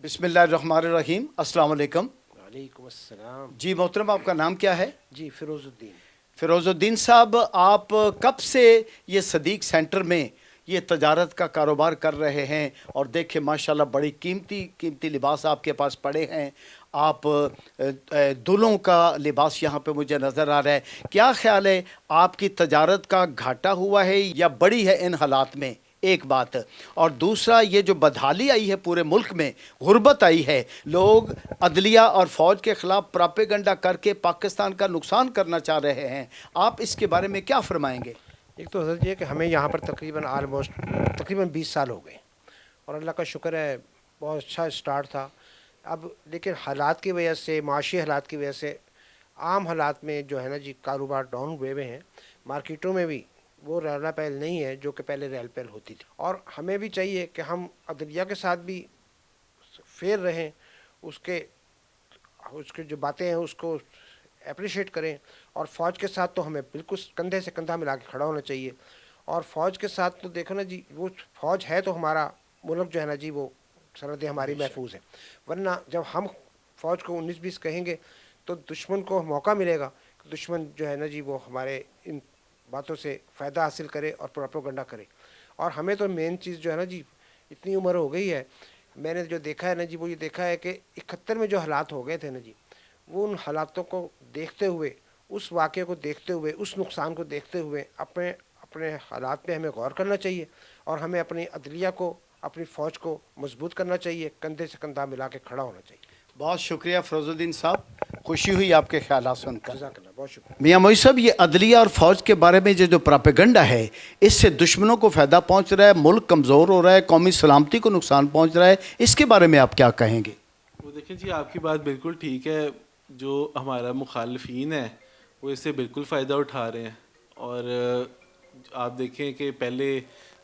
बिस्मिल्लाहिर्रहमानिर्रहीम, अस्सलाम वालेकुम। वालेकुम अस्सलाम। जी मोहतरम, आपका नाम क्या है? जी फ़िरोज़ुद्दीन। फ़िरोज़ुद्दीन साहब, आप कब से ये सदीक सेंटर में ये तजारत का कारोबार कर रहे हैं? और देखें माशाल्लाह बड़ी कीमती कीमती लिबास आपके पास पड़े हैं। आप दूल्हों का लिबास यहाँ पे मुझे नज़र आ रहा है। क्या ख्याल है, आपकी तजारत का घाटा हुआ है या बढ़ी है इन हालात में? एक बात। और दूसरा, ये जो बदहाली आई है पूरे मुल्क में, गुर्बत आई है, लोग अदलिया और फ़ौज के ख़िलाफ़ प्रोपेगेंडा करके पाकिस्तान का नुकसान करना चाह रहे हैं, आप इसके बारे में क्या फ़रमाएंगे? एक तो हज़रत ये कि हमें यहाँ पर तकरीबन 20 साल हो गए और अल्लाह का शुक्र है बहुत अच्छा स्टार्ट था। अब लेकिन हालात की वजह से, माशी हालात की वजह से, आम हालात में जो है ना जी कारोबार डाउन हुए हैं। मार्केटों में भी वो रहना पहल नहीं है जो कि पहले रहल पहल होती थी। और हमें भी चाहिए कि हम अदलिया के साथ भी फेयर रहें, उसके उसकी जो बातें हैं उसको अप्रिशिएट करें। और फ़ौज के साथ तो हमें बिल्कुल कंधे से कंधा मिला के खड़ा होना चाहिए। और फ़ौज के साथ तो देखो ना जी, वो फ़ौज है तो हमारा मुल्क जो है ना जी वो सरहदें हमारी महफूज है। वरना जब हम फ़ौज को 19-20 कहेंगे तो दुश्मन को मौका मिलेगा कि दुश्मन जो है ना जी वो हमारे इन बातों से फ़ायदा हासिल करे और प्रोपेगेंडा करे। और हमें तो मेन चीज़ जो है ना जी, इतनी उम्र हो गई है, मैंने जो देखा है ना जी वो ये देखा है कि 71 में जो हालात हो गए थे ना जी, वो उन हालातों को देखते हुए, उस वाक़ये को देखते हुए, उस नुकसान को देखते हुए अपने अपने हालात पे हमें गौर करना चाहिए और हमें अपनी अदलिया को, अपनी फ़ौज को मजबूत करना चाहिए, कंधे से कंधा मिला के खड़ा होना चाहिए। बहुत शुक्रिया फ़िरोज़ुद्दीन साहब, खुशी हुई आपके ख़यालात सुनकर। जज़ाकल्लाह, बहुत शुक्रिया। मियाँ मोई साहब, ये अदलिया और फ़ौज के बारे में जो प्रोपेगेंडा है, इससे दुश्मनों को फ़ायदा पहुँच रहा है, मुल्क कमज़ोर हो रहा है, कौमी सलामती को नुकसान पहुँच रहा है, इसके बारे में आप क्या कहेंगे? वो देखें जी, आपकी बात बिल्कुल ठीक है। जो हमारा मुखालफीन है वो इससे बिल्कुल फ़ायदा उठा रहे हैं। और आप देखें कि पहले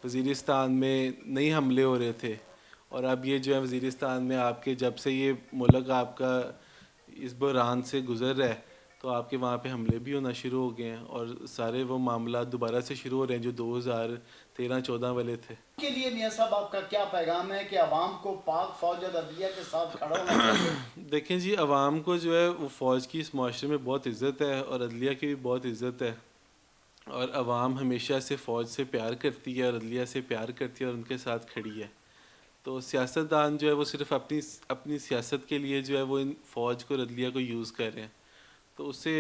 वज़ीरिस्तान में नहीं हमले हो रहे थे, और अब ये जो है वज़ीरिस्तान में आपके जब से ये मुल्क आपका इस बहरान से गुज़र रहा है, तो आपके वहाँ पे हमले भी होना शुरू हो गए हैं और सारे वो मामला दोबारा से शुरू हो रहे हैं जो 2013-14 वाले थे। के लिए मियाँ साहब आपका क्या पैगाम है कि आवाम को पाक फ़ौज और अदलिया के साथ खड़ा होना चाहिए? देखें जी, आवाम को जो है वो फ़ौज की इस माशरे में बहुत इज़्ज़त है और अदलिया की भी बहुत इज़्ज़त है। और आवाम हमेशा से फ़ौज से प्यार करती है और अदलिया से प्यार करती है और उनके साथ खड़ी है। तो सियासतदान जो है वो सिर्फ़ अपनी अपनी सियासत के लिए जो है वो इन फ़ौज को और अदलिया को यूज़ कर रहे हैं। तो उससे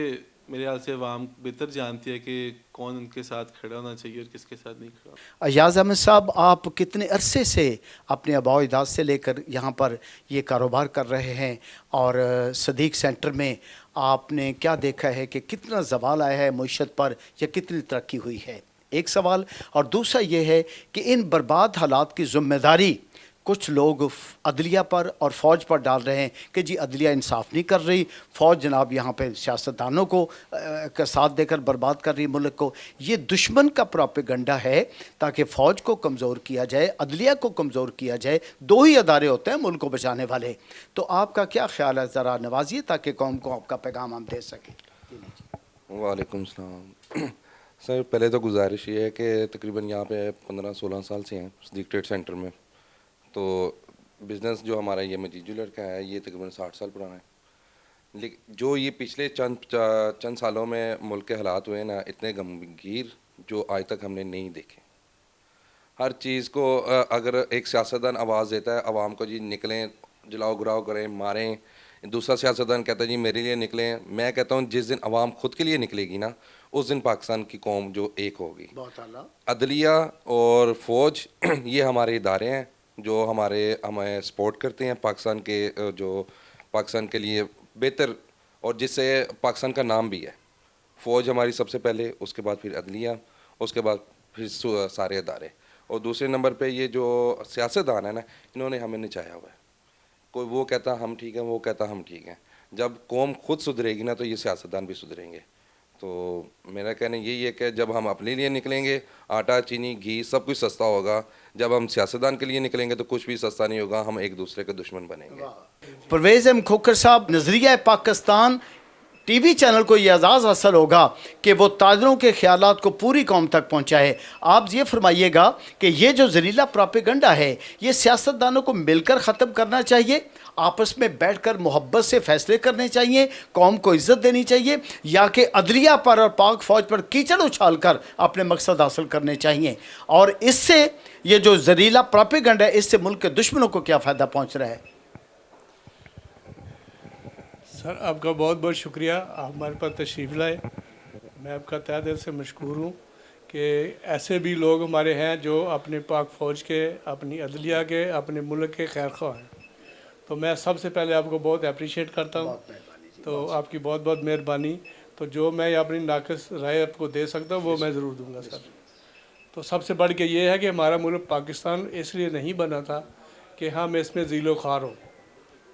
मेरे ख्याल से आवाम बेहतर जानती है कि कौन उनके साथ खड़ा होना चाहिए और किसके साथ नहीं खड़ा। अयाज़ अहमद साहब, आप कितने अरसे से अपने आबाओ अजदाद से लेकर यहाँ पर ये कारोबार कर रहे हैं, और सदीक सेंटर में आपने क्या देखा है कि कितना ज़वाल आया है मईशत पर, या कितनी तरक्की हुई है? एक सवाल। और दूसरा ये है कि इन बर्बाद हालात की ज़िम्मेदारी कुछ लोग अदलिया पर और फ़ौज पर डाल रहे हैं कि जी अदलिया इंसाफ नहीं कर रही, फ़ौज जनाब यहाँ पे सियासतदानों को का साथ देकर बर्बाद कर रही मुल्क को। ये दुश्मन का प्रोपेगेंडा है ताकि फ़ौज को कमज़ोर किया जाए, अदलिया को कमज़ोर किया जाए। दो ही अदारे होते हैं मुल्क को बचाने वाले। तो आपका क्या ख्याल है, ज़रा नवाजिए ताकि कौम को आपका पैगाम हम दे सकें। वालेकुम सलाम। सर, पहले तो गुजारिश ये है कि तकरीबन यहाँ पे 15-16 साल से हैं सदीक ट्रेड सेंटर में। तो बिज़नेस जो हमारा ये मजीद ज्वेलर का है ये तकरीबन 60 साल पुराना है। लेकिन जो ये पिछले चंद सालों में मुल्क के हालात हुए ना, इतने गंभीर जो आज तक हमने नहीं देखे। हर चीज़ को अगर एक सियासतदान आवाज़ देता है आवाम को, जी निकलें, जलाओ घुराओ करें, मारें, दूसरा सियासतदान कहता है जी मेरे लिए निकलें। मैं कहता हूँ जिस दिन आवाम खुद के लिए निकलेगी ना, उस दिन पाकिस्तान की कौम जो एक होगी। बहुत आला। अदलिया और फ़ौज ये हमारे इदारे हैं जो हमें सपोर्ट करते हैं पाकिस्तान के, जो पाकिस्तान के लिए बेहतर, और जिससे पाकिस्तान का नाम भी है। फ़ौज हमारी सबसे पहले, उसके बाद फिर अदलिया, उसके बाद फिर सारे इदारे, और दूसरे नंबर पे ये जो सियासतदान है ना, इन्होंने हमें नचाया हुआ है। कोई वो कहता हम ठीक हैं, वो कहता हम ठीक हैं। जब कौम खुद सुधरेगी ना तो ये सियासतदान भी सुधरेंगे। तो मेरा कहना यही है कि जब हम अपने लिए निकलेंगे, आटा चीनी घी सब कुछ सस्ता होगा। जब हम सियासतदान के लिए निकलेंगे तो कुछ भी सस्ता नहीं होगा, हम एक दूसरे के दुश्मन बनेंगे। परवेज़ एम खोखर साहब, नज़रिया पाकिस्तान टीवी चैनल को यह एजाज़ हासिल होगा कि वो ताजरों के ख्यालात को पूरी कौम तक पहुँचाए। आप ये फरमाइएगा कि ये जो जहरीला प्रोपेगेंडा है ये सियासतदानों को मिलकर ख़त्म करना चाहिए, आपस में बैठकर मोहब्बत से फैसले करने चाहिए, कौम को इज्जत देनी चाहिए, या कि अदलिया पर और पाक फ़ौज पर कीचड़ उछाल कर अपने मकसद हासिल करने चाहिए। और इससे ये जो जहरीला प्रोपेगेंडा है इससे मुल्क के दुश्मनों को क्या फ़ायदा पहुँच रहा है? सर आपका बहुत बहुत शुक्रिया, आप हमारे पास तशरीफ़ लाए। मैं आपका तहे दिल से मशकूर हूँ कि ऐसे भी लोग हमारे हैं जो अपने पाक फ़ौज के, अपनी अदलिया के, अपने मुल्क के खैर ख्वाह हैं। तो मैं सबसे पहले आपको बहुत अप्रिशिएट करता हूँ, तो आपकी बहुत बहुत मेहरबानी। तो जो मैं अपनी नाक़िस राय आपको दे सकता हूँ वो मैं ज़रूर दूँगा सर। तो सबसे बढ़ के ये है कि हमारा मुल्क पाकिस्तान इसलिए नहीं बना था कि हम इसमें ज़ीलो ख़ार हो।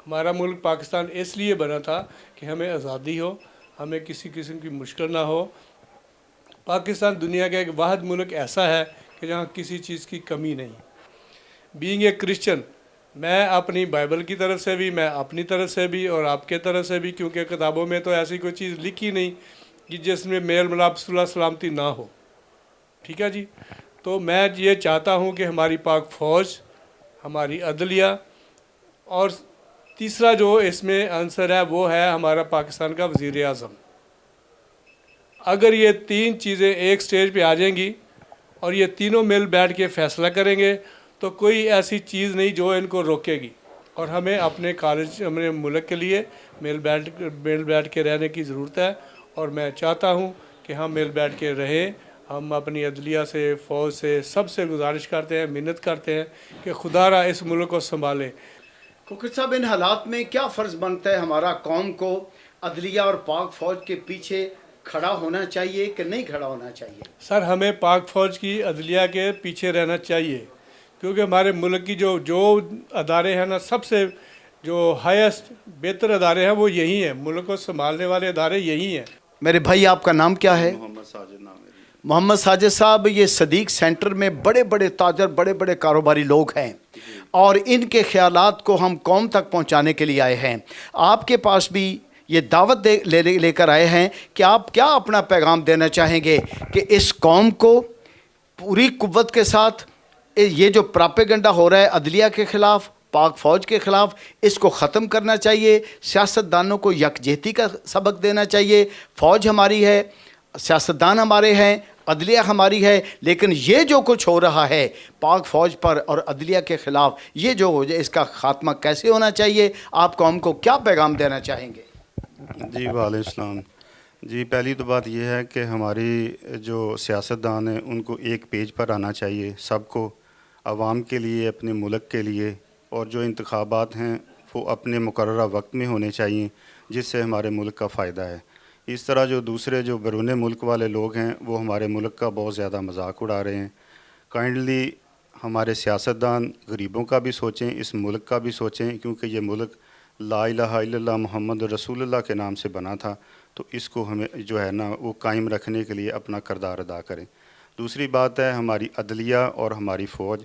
हमारा मुल्क पाकिस्तान इसलिए बना था कि हमें आज़ादी हो, हमें किसी किस्म की मुश्किल ना हो। पाकिस्तान दुनिया का एक वाहिद मुल्क ऐसा है कि जहाँ किसी चीज़ की कमी नहीं। बीइंग ए क्रिश्चियन, मैं अपनी बाइबल की तरफ से भी, मैं अपनी तरफ से भी और आपके तरफ से भी, क्योंकि किताबों में तो ऐसी कोई चीज़ लिखी नहीं कि जिसमें मेल मिलाप सुलह सलामती ना हो, ठीक है जी। तो मैं ये चाहता हूँ कि हमारी पाक फ़ौज, हमारी अदलिया, और तीसरा जो इसमें आंसर है वो है हमारा पाकिस्तान का वज़ीर आज़म। अगर ये तीन चीज़ें एक स्टेज पे आ जाएंगी और ये तीनों मिल बैठ के फ़ैसला करेंगे तो कोई ऐसी चीज़ नहीं जो इनको रोकेगी। और हमें अपने कॉलेज, अपने मुल्क के लिए मिल बैठ के रहने की ज़रूरत है। और मैं चाहता हूँ कि हम मिल बैठ के रहें। हम अपनी अदलिया से, फ़ौज से, सबसे गुजारिश करते हैं, मिन्नत करते हैं कि खुदारा इस मुल्क को संभाले। कुकर साहब, इन हालात में क्या फ़र्ज़ बनता है हमारा कौम को अदलिया और पाक फ़ौज के पीछे खड़ा होना चाहिए कि नहीं खड़ा होना चाहिए? सर हमें पाक फ़ौज की, अदलिया के पीछे रहना चाहिए, क्योंकि हमारे मुल्क की जो अदारे हैं ना, सबसे जो हाईएस्ट बेहतर अदारे हैं वो यही हैं। मुल्क को संभालने वाले अदारे यही हैं। मेरे भाई, आपका नाम क्या है? मोहम्मद साजिद साहब, ये सदीक सेंटर में बड़े बड़े ताजर, बड़े बड़े कारोबारी लोग हैं और इनके ख्यालात को हम कौम तक पहुंचाने के लिए आए हैं। आपके पास भी ये दावत लेकर आए हैं कि आप क्या अपना पैगाम देना चाहेंगे कि इस कौम को पूरी कुव्वत के साथ ये जो प्रोपेगेंडा हो रहा है अदलिया के ख़िलाफ़, पाक फ़ौज के ख़िलाफ़, इसको ख़त्म करना चाहिए, सियासतदानों को यकजहती का सबक देना चाहिए। फ़ौज हमारी है, सियासतदान हमारे हैं, अदलिया हमारी है, लेकिन ये जो कुछ हो रहा है पाक फ़ौज पर और अदलिया के ख़िलाफ़, ये जो हो जाए, इसका ख़ात्मा कैसे होना चाहिए? आप कौम को क्या पैगाम देना चाहेंगे? जी वालेकुम। जी, पहली तो बात यह है कि हमारी जो सियासतदान हैं उनको एक पेज पर आना चाहिए, सबको, आवाम के लिए, अपने मुल्क के लिए। और जो इंतखाबात हैं वो अपने मुकर्ररा वक्त में होने चाहिए जिससे हमारे मुल्क का फ़ायदा है। इस तरह जो दूसरे जो बैरून मुल्क वाले लोग हैं वो हमारे मुल्क का बहुत ज़्यादा मजाक उड़ा रहे हैं। काइंडली हमारे सियासतदान गरीबों का भी सोचें, इस मुल्क का भी सोचें, क्योंकि ये मुल्क ला इलाहा इल्लल्लाह मुहम्मद रसूलुल्लाह के नाम से बना था। तो इसको हमें जो है ना वो कायम रखने के लिए अपना किरदार अदा करें। दूसरी बात है हमारी अदलिया और हमारी फ़ौज,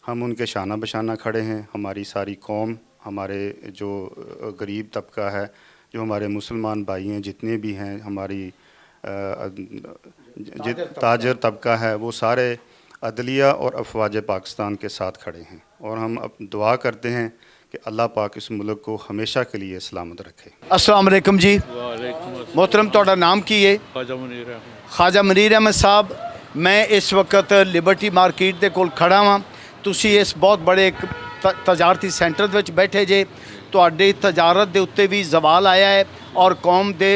हम उनके शाना बशाना खड़े हैं। हमारी सारी कौम, हमारे जो गरीब तबका है, जो हमारे मुसलमान भाई हैं जितने भी हैं, हमारी ताजर तबका है, वो सारे अदलिया और अफवाज पाकिस्तान के साथ खड़े हैं। और हम अब दुआ करते हैं कि अल्लाह पाक इस मुल्क को हमेशा के लिए सलामत रखे। अस्सलाम वालेकुम जी। मोहतरम, ਤੁਹਾਡਾ ਨਾਮ ਕੀ ਹੈ? ख्वाजा मनीर अहमद साहब, मैं इस वक्त लिबर्टी मार्केट के कोल खड़ा हाँ। तुसी इस बहुत बड़े तजारती सेंटर ਵਿੱਚ बैठे जे। ਤੁਹਾਡੀ तजारत ਦੇ ਉੱਤੇ भी जवाल आया है और कौम के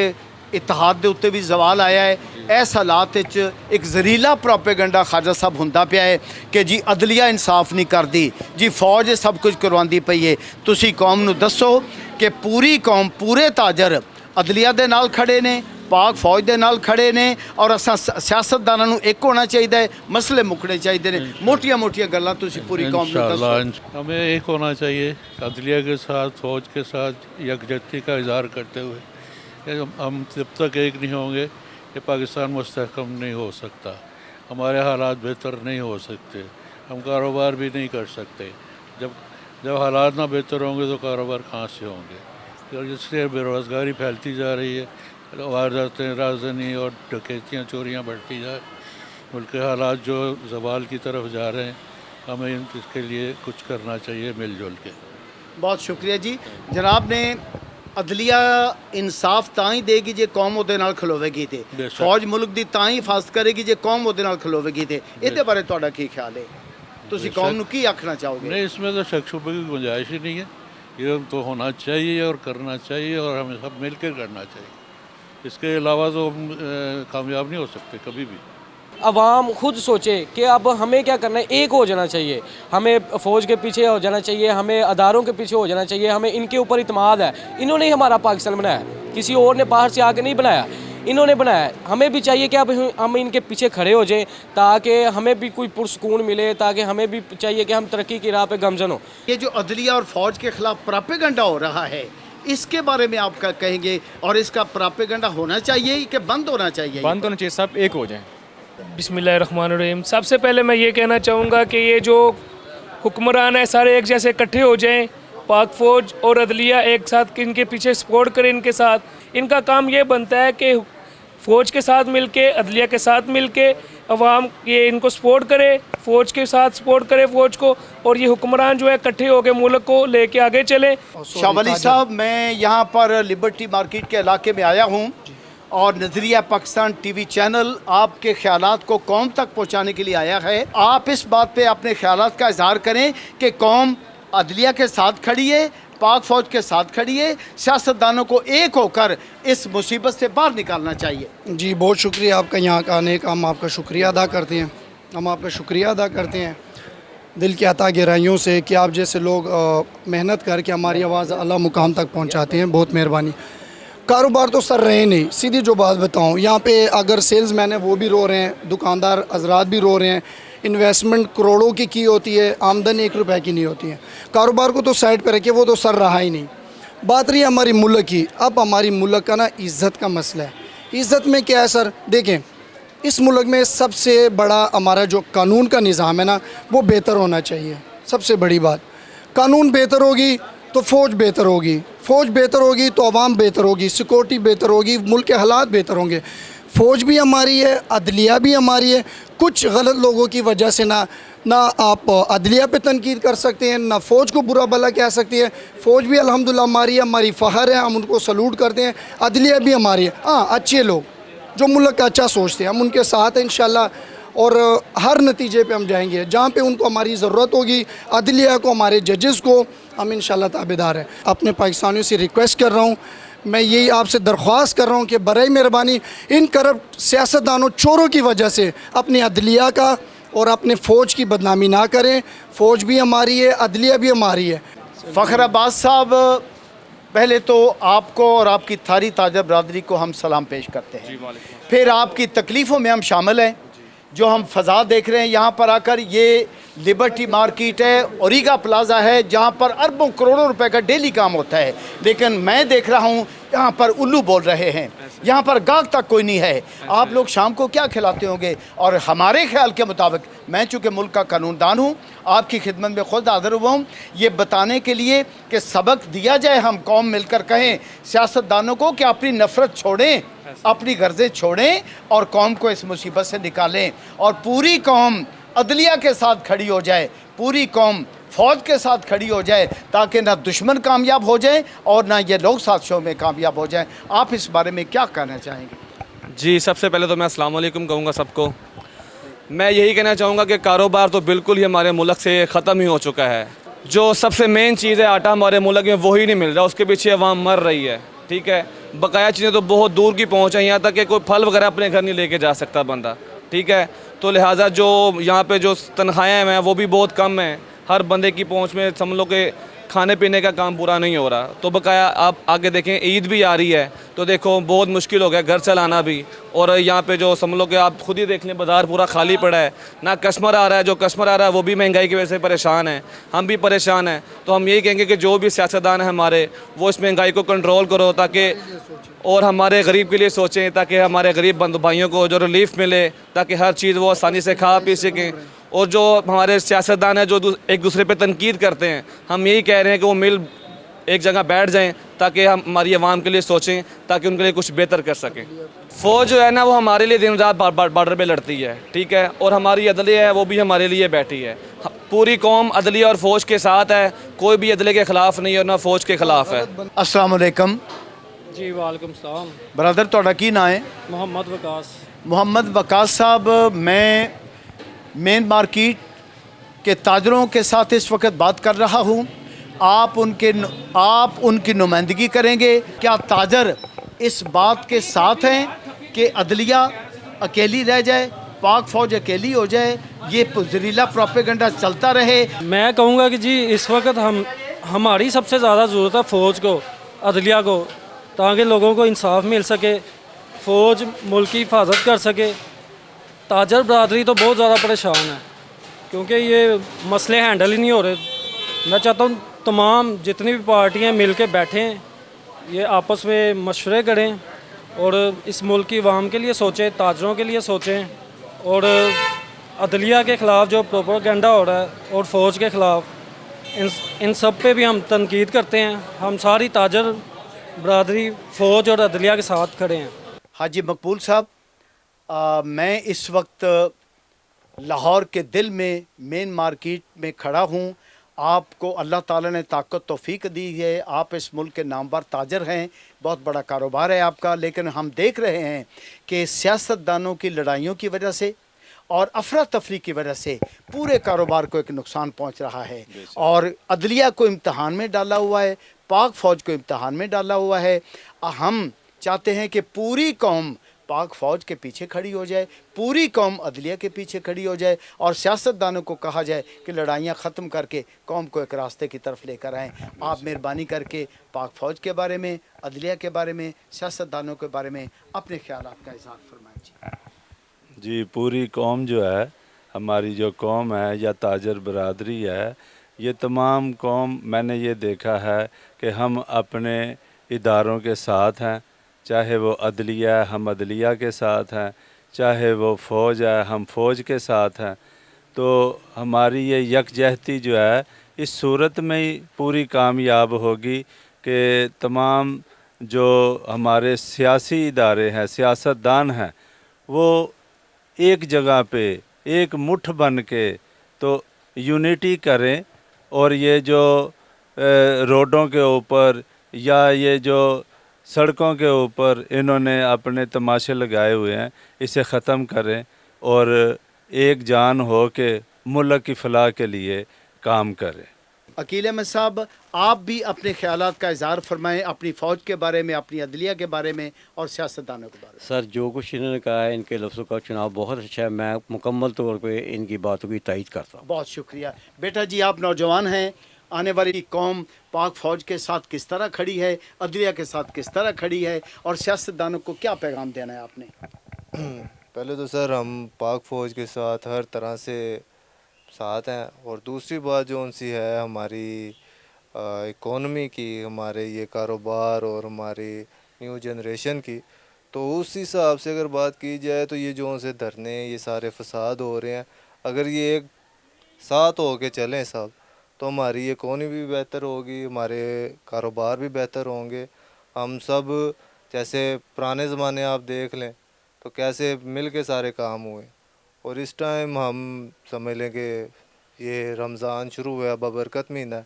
इतिहाद के उत्ते भी जवाल आया है। इस हालात एक जहरीला प्रोपेगेंडा ख्वाजा साहब होंदा पिया है कि जी अदलिया इंसाफ नहीं करती, जी फौज सब कुछ करवाती पई है। तुसी कौम नूं दसो कि पूरी कौम, पूरे ताजर अदलिया दे नाल खड़े ने, पाक फौज दे नाल खड़े ने, और असां सियासतदानां नूं एक होना चाहिए, मसले मुकने चाहिए ने। मोटियां मोटियां गल्लां तुसी पूरी कौम नूं दसो। हमें एक होना चाहिए, अदलिया के साथ, फौज के साथ यकजहती का इजहार करते हुए। हम जब तक एक नहीं होंगे कि पाकिस्तान मुस्तहकम नहीं हो सकता, हमारे हालात बेहतर नहीं हो सकते, हम कारोबार भी नहीं कर सकते। जब हालात ना बेहतर होंगे तो कारोबार कहाँ से होंगे? और जिससे बेरोज़गारी फैलती जा रही है, वारदातें, राजनी और डकैतियाँ, चोरियाँ बढ़ती जाए, मुल्क के हालात जो ज़वाल की तरफ जा रहे हैं, हमें इसके लिए कुछ करना चाहिए मिलजुल के। बहुत शुक्रिया जी। जनाब ने अदलिया इंसाफ ਤਾਂ ਹੀ ਦੇਗੀ ਜੇ ਕੌਮ ਉਹਦੇ ਨਾਲ ਖਲੋਵੇਗੀ ਤੇ ਬੇਸ਼ੱਕ। ਫੌਜ ਮੁਲਕ ਦੀ ਤਾਂ ਹੀ ਹਿਫਾਜ਼ਤ ਕਰੇਗੀ ਜੇ ਕੌਮ ਉਹਦੇ ਨਾਲ ਖਲੋਵੇਗੀ ਤੇ ਇਹਦੇ ਬਾਰੇ ਤੁਹਾਡਾ ਕੀ ਖਿਆਲ ਹੈ? ਤੁਸੀਂ ਕੌਮ ਨੂੰ ਕੀ ਆਖਣਾ ਚਾਹੋਗੇ? नहीं, इसमें तो शक शुबे की गुंजाइश ही नहीं है। ये तो होना चाहिए और करना चाहिए और हमें सब मिल कर करना चाहिए। इसके अलावा तो हम कामयाब नहीं हो सकते कभी भी। अवाम खुद सोचे कि अब हमें क्या करना है, एक हो जाना चाहिए, हमें फ़ौज के पीछे हो जाना चाहिए, हमें अदारों के पीछे हो जाना चाहिए, हमें इनके ऊपर इत्मीनान है। इन्होंने ही हमारा पाकिस्तान बनाया, किसी और ने बाहर से आके नहीं बनाया, इन्होंने बनाया है। हमें भी चाहिए कि अब हम इनके पीछे खड़े हो जाएं ताकि हमें भी कोई पुरसकून मिले, ताकि हमें भी चाहिए कि हम तरक्की की राह पे गमजन हो। ये जो अदलिया और फौज के खिलाफ प्रोपेगेंडा हो रहा है, इसके बारे में आप क्या कहेंगे? और इसका प्रोपेगेंडा होना चाहिए कि बंद होना चाहिए? बंद होना चाहिए, सब एक हो जाएं। बिस्मिल्लाहिर्रहमानिर्रहीम। सबसे पहले मैं ये कहना चाहूँगा कि ये जो हुक्मरान है सारे एक जैसे इकट्ठे हो जाएं, पाक फ़ौज और अदलिया एक साथ इनके पीछे सपोर्ट करें। इनके साथ इनका काम ये बनता है कि फ़ौज के साथ मिलके, अदलिया के साथ मिलके अवाम ये इनको सपोर्ट करे, फ़ौज के साथ सपोर्ट करे फ़ौज को, और ये हुक्मरान जो है इकट्ठे होकर मुल्क को लेके आगे चले। शाह वली साहब, मैं यहाँ पर लिबर्टी मार्केट के इलाके में आया हूँ और नज़रिया पाकिस्तान टीवी चैनल आपके ख्यालात को कौम तक पहुँचाने के लिए आया है। आप इस बात पे अपने ख्यालात का इजहार करें कि कौम अदलिया के साथ खड़ी है, पाक फ़ौज के साथ खड़ी है, सियासतदानों को एक होकर इस मुसीबत से बाहर निकालना चाहिए। जी बहुत शुक्रिया आपका यहाँ का आने का, हम आपका शुक्रिया अदा करते हैं। हम आपका शुक्रिया अदा करते हैं दिल की अता गहराइयों से कि आप जैसे लोग मेहनत करके हमारी आवाज़ अला मुकाम तक पहुँचाते हैं। बहुत मेहरबानी। कारोबार तो सर रहे नहीं, सीधी जो बात बताऊँ, यहाँ पे अगर सेल्समैन है वो भी रो रहे हैं, दुकानदार हजरात भी रो रहे हैं। इन्वेस्टमेंट करोड़ों की होती है, आमदनी 1 रुपए की नहीं होती है। कारोबार को तो साइड पर रखिए, वो तो सर रहा ही नहीं। बात रही हमारी मुल्क की। अब हमारी मुल्क का ना इज़्ज़त का मसला है। इज़्ज़त में क्या है सर? देखें, इस मुल्क में सबसे बड़ा हमारा जो कानून का निज़ाम है ना, वो बेहतर होना चाहिए। सबसे बड़ी बात, कानून बेहतर होगी तो फ़ौज बेहतर होगी, फ़ौज बेहतर होगी तो अवाम बेहतर होगी, सिक्योरिटी बेहतर होगी, मुल्क के हालात बेहतर होंगे। फ़ौज भी हमारी है, अदलिया भी हमारी है। कुछ गलत लोगों की वजह से ना आप अदलिया पे तनकीद कर सकते हैं, ना फ़ौज को बुरा भला कह सकते हैं। फ़ौज भी अल्हम्दुलिल्लाह हमारी है, हमारी फ़ख्र है, हम उनको सलूट करते हैं। अदलिया भी हमारी है। हाँ, अच्छे लोग जो मुल्क का अच्छा सोचते हैं, हम उनके साथ हैं इंशाल्लाह, और हर नतीजे पे हम जाएंगे जहाँ पे उनको हमारी ज़रूरत होगी। अदलिया को, हमारे जजेस को हम इंशाल्लाह ताबेदार हैं। अपने पाकिस्तानियों से रिक्वेस्ट कर रहा हूँ, मैं यही आपसे दरख्वास्त कर रहा हूँ कि बराए मेहरबानी इन करप्ट सियासतदानों, चोरों की वजह से अपनी अदलिया का और अपने फ़ौज की बदनामी ना करें। फ़ौज भी हमारी है, अदलिया भी हमारी है। फ़ख्र अब्बास साहब, पहले तो आपको और आपकी थारी ताजर बरदरी को हम सलाम पेश करते हैं। फिर आपकी तकलीफ़ों में हम शामिल हैं। जो हम फ़ज़ा देख रहे हैं यहाँ पर आकर, ये लिबर्टी मार्केट है, ओरिगा प्लाजा है, जहाँ पर अरबों करोड़ों रुपए का डेली काम होता है। लेकिन मैं देख रहा हूँ यहाँ पर उल्लू बोल रहे हैं, यहाँ पर गाहक तक कोई नहीं है। आप लोग शाम को क्या खिलाते होंगे? और हमारे ख्याल के मुताबिक, मैं चूँकि मुल्क का कानूनदान हूँ, आपकी खिदमत में ख़ुद हाज़िर हुआ हूँ ये बताने के लिए कि सबक दिया जाए, हम कौम मिलकर कहें सियासतदानों को कि अपनी नफ़रत छोड़ें, अपनी गर्जें छोड़ें और कौम को इस मुसीबत से निकालें, और पूरी कौम अदलिया के साथ खड़ी हो जाए, पूरी कौम फ़ौज के साथ खड़ी हो जाए, ताकि ना दुश्मन कामयाब हो जाए और ना ये लोग साजिशों में कामयाब हो जाएं। आप इस बारे में क्या कहना चाहेंगे? जी, सबसे पहले तो मैं अस्सलाम वालेकुम कहूँगा सबको। मैं यही कहना चाहूँगा कि कारोबार तो बिल्कुल ही हमारे मुल्क से ख़त्म ही हो चुका है। जो सबसे मेन चीज़ है, आटा हमारे मुल्क में वही नहीं मिल रहा, उसके पीछे अवाम मर रही है। ठीक है, बकाया चीज़ें तो बहुत दूर की पहुँच है, यहाँ तक कि कोई फल वगैरह अपने घर नहीं लेके जा सकता बंदा। ठीक है, तो लिहाजा जो यहाँ पे जो तनख्वाहें हैं वो भी बहुत कम हैं। हर बंदे की पहुँच में समझ लो कि खाने पीने का काम पूरा नहीं हो रहा। तो बकाया आप आगे देखें, ईद भी आ रही है, तो देखो बहुत मुश्किल हो गया घर चलाना भी। और यहाँ पे जो समझ लो कि आप खुद ही देख लें, बाज़ार पूरा खाली पड़ा है, ना कस्टमर आ रहा है। जो कस्टमर आ रहा है वो भी महंगाई की वजह से परेशान है, हम भी परेशान हैं। तो हम यही कहेंगे कि जो भी सियासतदान है हमारे, वो इस महंगाई को कंट्रोल करो, ताकि और हमारे गरीब के लिए सोचें, ताकि हमारे गरीब बंधु भाइयों को जो रिलीफ मिले, ताकि हर चीज़ वो आसानी से खा पी सकें। और जो हमारे सियासतदान हैं जो एक दूसरे पे तनकीद करते हैं, हम यही कह रहे हैं कि वो मिल एक जगह बैठ जाएं ताकि हम हमारी आवाम के लिए सोचें, ताकि उनके लिए कुछ बेहतर कर सकें। फ़ौज जो है ना वो हमारे लिए दिन रात बॉर्डर पे लड़ती है, ठीक है, और हमारी अदलिया है वो भी हमारे लिए बैठी है। पूरी कौम अदलिया और फ़ौज के साथ है, कोई भी अदलिया के ख़िलाफ़ नहीं और ना फ़ौज के ख़िलाफ़ है। अस्सलाम वालेकुम जी वालेकुम सलाम। ब्रदर ਤੁਹਾਡਾ ਕੀ ਨਾਂ है? मोहम्मद वकास। मोहम्मद वकास साहब, मैं मेन मार्केट के ताजरों के साथ इस वक्त बात कर रहा हूँ। आप उनकी नुमाइंदगी करेंगे। क्या ताजर इस बात के साथ हैं कि अदलिया अकेली रह जाए, पाक फ़ौज अकेली हो जाए, ये जहरीला प्रोपेगेंडा चलता रहे? मैं कहूँगा कि जी इस वक्त हमारी सबसे ज़्यादा ज़रूरत है फ़ौज को, अदलिया को, ताकि लोगों को इंसाफ मिल सके, फ़ौज मुल्क की हिफाजत कर सके। ताजर बरदरी तो बहुत ज़्यादा परेशान है क्योंकि ये मसले हैंडल ही नहीं हो रहे। मैं चाहता हूँ तमाम जितनी भी पार्टियाँ मिल के बैठें, ये आपस में मशवरे करें और इस मुल्क की आवाम के लिए सोचें, ताजरों के लिए सोचें और अदलिया के ख़िलाफ़ जो प्रोपेगेंडा हो रहा है और फ़ौज के ख़िलाफ़ इन सब पे भी हम तनकीद करते हैं। हम सारी ताजर बरदरी फ़ौज और अदलिया के साथ खड़े हैं। हाजी मकबूल साहब, मैं इस वक्त लाहौर के दिल में मेन मार्केट में खड़ा हूँ। आपको अल्लाह ताला ने ताकत तौफीक दी है, आप इस मुल्क के नामवर ताजर हैं, बहुत बड़ा कारोबार है आपका, लेकिन हम देख रहे हैं कि सियासतदानों की लड़ाइयों की वजह से और अफरा तफरी की वजह से पूरे कारोबार को एक नुकसान पहुंच रहा है और अदलिया को इम्तहान में डाला हुआ है, पाक फ़ौज को इम्तहान में डाला हुआ है। हम चाहते हैं कि पूरी कौम पाक फ़ौज के पीछे खड़ी हो जाए, पूरी कौम अदलिया के पीछे खड़ी हो जाए और सियासतदानों को कहा जाए कि लड़ाइयाँ ख़त्म करके कौम को एक रास्ते की तरफ लेकर आएँ। आप मेहरबानी करके पाक फ़ौज के बारे में, अदलिया के बारे में, सियासतदानों के बारे में अपने ख्यालात का इज़हार फरमाएं। जी, पूरी कौम जो है, हमारी जो कौम है या ताजर बरदरी है, ये तमाम कौम, मैंने ये देखा है कि हम अपने इदारों के साथ हैं, चाहे वो अदलिया है हम अदलिया के साथ हैं, चाहे वो फ़ौज है हम फ़ौज के साथ हैं। तो हमारी ये यकजहती जो है इस सूरत में ही पूरी कामयाब होगी कि तमाम जो हमारे सियासी इदारे हैं, सियासतदान हैं, वो एक जगह पे एक मुट्ठ बन के तो यूनिटी करें और ये जो रोडों के ऊपर या ये जो सड़कों के ऊपर इन्होंने अपने तमाशे लगाए हुए हैं, इसे ख़त्म करें और एक जान हो के मुल्क की फलाह के लिए काम करें। अकील अहमद साहब, आप भी अपने ख्यालात का इज़हार फरमाएं अपनी फ़ौज के बारे में, अपनी अदलिया के बारे में और सियासतदानों के बारे में। सर, जो कुछ इन्होंने कहा है, इनके लफ्ज़ों का चुनाव बहुत अच्छा है, मैं मुकम्मल तौर पे इनकी बातों की तायद करता हूँ। बहुत शुक्रिया। बेटा जी, आप नौजवान हैं, आने वाली कौम पाक फ़ौज के साथ किस तरह खड़ी है, अदलिया के साथ किस तरह खड़ी है और सियासतदानों को क्या पैगाम देना है आपने? पहले तो सर हम पाक फ़ौज के साथ हर तरह से साथ हैं और दूसरी बात जो उनसी है हमारी इकोनॉमी की, हमारे ये कारोबार और हमारी न्यू जनरेशन की, तो उस हिसाब से अगर बात की जाए तो ये जो उनसे धरने, ये सारे फसाद हो रहे हैं, अगर ये एक साथ हो के चलें सब, तो हमारी इकोनॉमी भी बेहतर होगी, हमारे कारोबार भी बेहतर होंगे। हम सब जैसे पुराने ज़माने आप देख लें तो कैसे मिल के सारे काम हुए और इस टाइम हम समझ लें कि ये रमज़ान शुरू हुआ, बबरकत महीना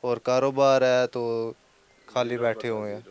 और कारोबार है तो खाली बैठे हुए हैं।